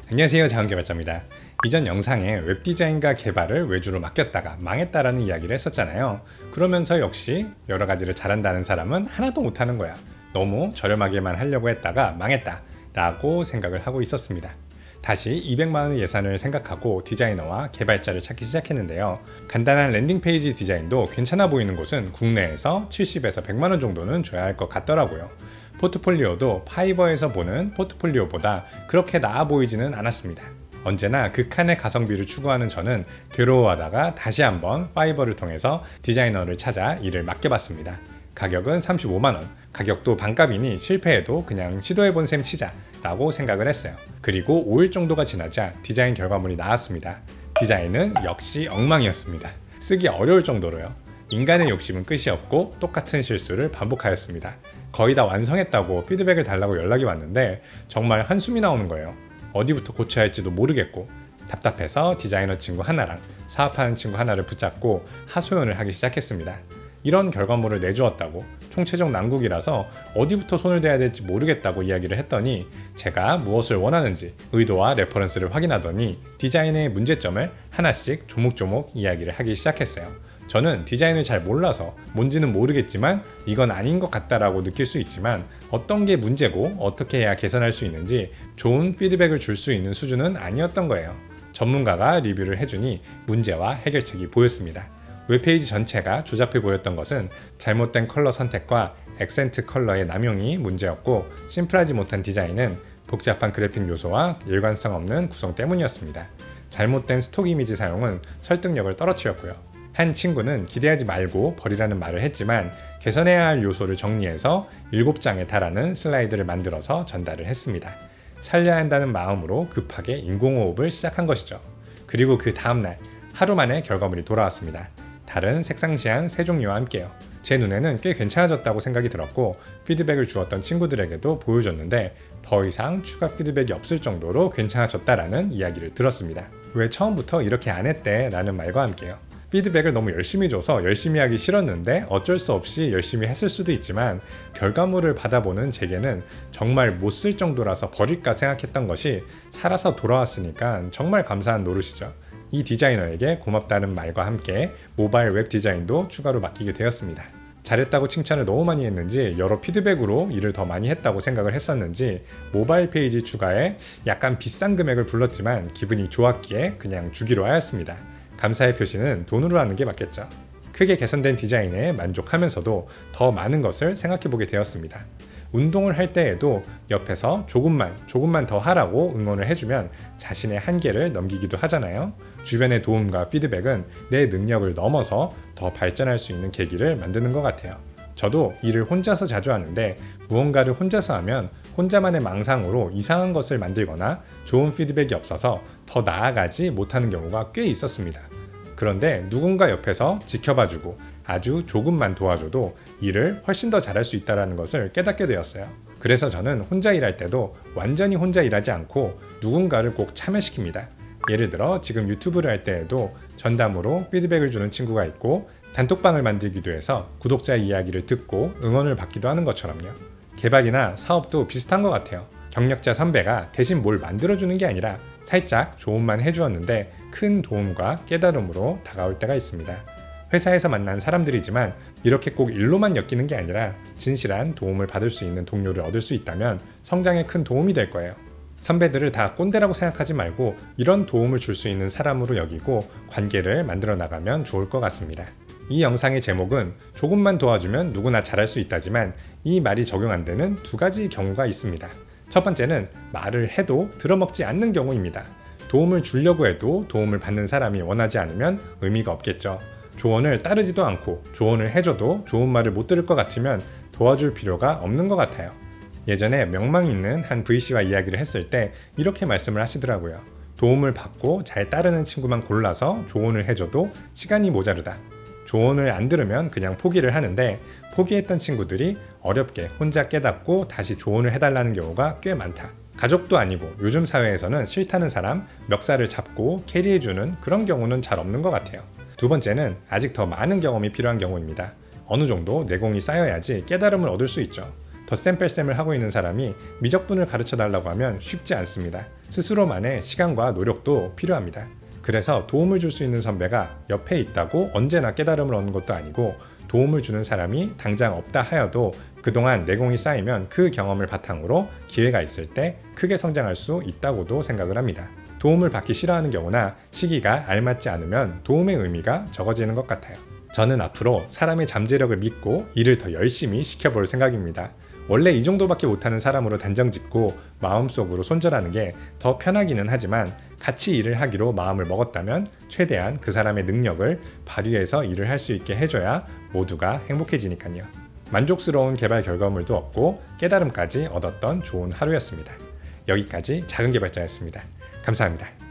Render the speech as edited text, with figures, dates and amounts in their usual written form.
안녕하세요, 자원개발자입니다. 이전 영상에 웹디자인과 개발을 외주로 맡겼다가 망했다라는 이야기를 했었잖아요. 그러면서 역시 여러 가지를 잘한다는 사람은 하나도 못하는 거야. 너무 저렴하게만 하려고 했다가 망했다 라고 생각을 하고 있었습니다. 다시 200만 원의 예산을 생각하고 디자이너와 개발자를 찾기 시작했는데요. 간단한 랜딩페이지 디자인도 괜찮아 보이는 곳은 국내에서 70에서 100만 원 정도는 줘야 할 것 같더라고요. 포트폴리오도 파이버에서 보는 포트폴리오보다 그렇게 나아 보이지는 않았습니다. 언제나 극한의 가성비를 추구하는 저는 괴로워하다가 다시 한번 파이버를 통해서 디자이너를 찾아 일을 맡겨봤습니다. 가격은 35만원, 가격도 반값이니 실패해도 그냥 시도해본 셈 치자 라고 생각을 했어요. 그리고 5일 정도가 지나자 디자인 결과물이 나왔습니다. 디자인은 역시 엉망이었습니다. 쓰기 어려울 정도로요. 인간의 욕심은 끝이 없고 똑같은 실수를 반복하였습니다. 거의 다 완성했다고 피드백을 달라고 연락이 왔는데 정말 한숨이 나오는 거예요. 어디부터 고쳐야 할지도 모르겠고 답답해서 디자이너 친구 하나랑 사업하는 친구 하나를 붙잡고 하소연을 하기 시작했습니다. 이런 결과물을 내주었다고, 총체적 난국이라서 어디부터 손을 대야 될지 모르겠다고 이야기를 했더니 제가 무엇을 원하는지 의도와 레퍼런스를 확인하더니 디자인의 문제점을 하나씩 조목조목 이야기를 하기 시작했어요. 저는 디자인을 잘 몰라서 뭔지는 모르겠지만 이건 아닌 것 같다라고 느낄 수 있지만 어떤 게 문제고 어떻게 해야 개선할 수 있는지 좋은 피드백을 줄 수 있는 수준은 아니었던 거예요. 전문가가 리뷰를 해주니 문제와 해결책이 보였습니다. 웹페이지 전체가 조잡해 보였던 것은 잘못된 컬러 선택과 액센트 컬러의 남용이 문제였고, 심플하지 못한 디자인은 복잡한 그래픽 요소와 일관성 없는 구성 때문이었습니다. 잘못된 스톡 이미지 사용은 설득력을 떨어뜨렸고요. 한 친구는 기대하지 말고 버리라는 말을 했지만 개선해야 할 요소를 정리해서 7장에 달하는 슬라이드를 만들어서 전달을 했습니다. 살려야 한다는 마음으로 급하게 인공호흡을 시작한 것이죠. 그리고 그 다음날 하루 만에 결과물이 돌아왔습니다. 다른 색상 시한 3종류와 함께요. 제 눈에는 꽤 괜찮아졌다고 생각이 들었고 피드백을 주었던 친구들에게도 보여줬는데 더 이상 추가 피드백이 없을 정도로 괜찮아졌다라는 이야기를 들었습니다. 왜 처음부터 이렇게 안 했대? 라는 말과 함께요. 피드백을 너무 열심히 줘서 열심히 하기 싫었는데 어쩔 수 없이 열심히 했을 수도 있지만 결과물을 받아보는 제게는 정말 못 쓸 정도라서 버릴까 생각했던 것이 살아서 돌아왔으니까 정말 감사한 노릇이죠. 이 디자이너에게 고맙다는 말과 함께 모바일 웹 디자인도 추가로 맡기게 되었습니다. 잘했다고 칭찬을 너무 많이 했는지 여러 피드백으로 일을 더 많이 했다고 생각을 했었는지 모바일 페이지 추가에 약간 비싼 금액을 불렀지만 기분이 좋았기에 그냥 주기로 하였습니다. 감사의 표시는 돈으로 하는 게 맞겠죠. 크게 개선된 디자인에 만족하면서도 더 많은 것을 생각해보게 되었습니다. 운동을 할 때에도 옆에서 조금만 더 하라고 응원을 해주면 자신의 한계를 넘기기도 하잖아요. 주변의 도움과 피드백은 내 능력을 넘어서 더 발전할 수 있는 계기를 만드는 것 같아요. 저도 일을 혼자서 자주 하는데 무언가를 혼자서 하면 혼자만의 망상으로 이상한 것을 만들거나 좋은 피드백이 없어서 더 나아가지 못하는 경우가 꽤 있었습니다. 그런데 누군가 옆에서 지켜봐주고 아주 조금만 도와줘도 일을 훨씬 더 잘할 수 있다는 것을 깨닫게 되었어요. 그래서 저는 혼자 일할 때도 완전히 혼자 일하지 않고 누군가를 꼭 참여시킵니다. 예를 들어 지금 유튜브를 할 때에도 전담으로 피드백을 주는 친구가 있고 단톡방을 만들기도 해서 구독자의 이야기를 듣고 응원을 받기도 하는 것처럼요. 개발이나 사업도 비슷한 것 같아요. 경력자 선배가 대신 뭘 만들어주는 게 아니라 살짝 조언만 해주었는데 큰 도움과 깨달음으로 다가올 때가 있습니다. 회사에서 만난 사람들이지만 이렇게 꼭 일로만 엮이는 게 아니라 진실한 도움을 받을 수 있는 동료를 얻을 수 있다면 성장에 큰 도움이 될 거예요. 선배들을 다 꼰대라고 생각하지 말고 이런 도움을 줄 수 있는 사람으로 여기고 관계를 만들어 나가면 좋을 것 같습니다. 이 영상의 제목은 조금만 도와주면 누구나 잘할 수 있다지만 이 말이 적용 안 되는 2가지 경우가 있습니다. 첫 번째는 말을 해도 들어먹지 않는 경우입니다. 도움을 주려고 해도 도움을 받는 사람이 원하지 않으면 의미가 없겠죠. 조언을 따르지도 않고 조언을 해줘도 좋은 말을 못 들을 것 같으면 도와줄 필요가 없는 것 같아요. 예전에 명망 있는 한 VC와 이야기를 했을 때 이렇게 말씀을 하시더라고요. 도움을 받고 잘 따르는 친구만 골라서 조언을 해줘도 시간이 모자르다. 조언을 안 들으면 그냥 포기를 하는데 포기했던 친구들이 어렵게 혼자 깨닫고 다시 조언을 해달라는 경우가 꽤 많다. 가족도 아니고 요즘 사회에서는 싫다는 사람 멱살을 잡고 캐리해주는 그런 경우는 잘 없는 것 같아요. 두 번째는 아직 더 많은 경험이 필요한 경우입니다. 어느 정도 내공이 쌓여야지 깨달음을 얻을 수 있죠. 덧셈 뺄셈을 하고 있는 사람이 미적분을 가르쳐 달라고 하면 쉽지 않습니다. 스스로만의 시간과 노력도 필요합니다. 그래서 도움을 줄 수 있는 선배가 옆에 있다고 언제나 깨달음을 얻는 것도 아니고, 도움을 주는 사람이 당장 없다 하여도 그동안 내공이 쌓이면 그 경험을 바탕으로 기회가 있을 때 크게 성장할 수 있다고도 생각을 합니다. 도움을 받기 싫어하는 경우나 시기가 알맞지 않으면 도움의 의미가 적어지는 것 같아요. 저는 앞으로 사람의 잠재력을 믿고 일을 더 열심히 시켜볼 생각입니다. 원래 이 정도밖에 못하는 사람으로 단정 짓고 마음속으로 손절하는 게 더 편하기는 하지만, 같이 일을 하기로 마음을 먹었다면 최대한 그 사람의 능력을 발휘해서 일을 할 수 있게 해줘야 모두가 행복해지니까요. 만족스러운 개발 결과물도 얻고 깨달음까지 얻었던 좋은 하루였습니다. 여기까지 작은 개발자였습니다. 감사합니다.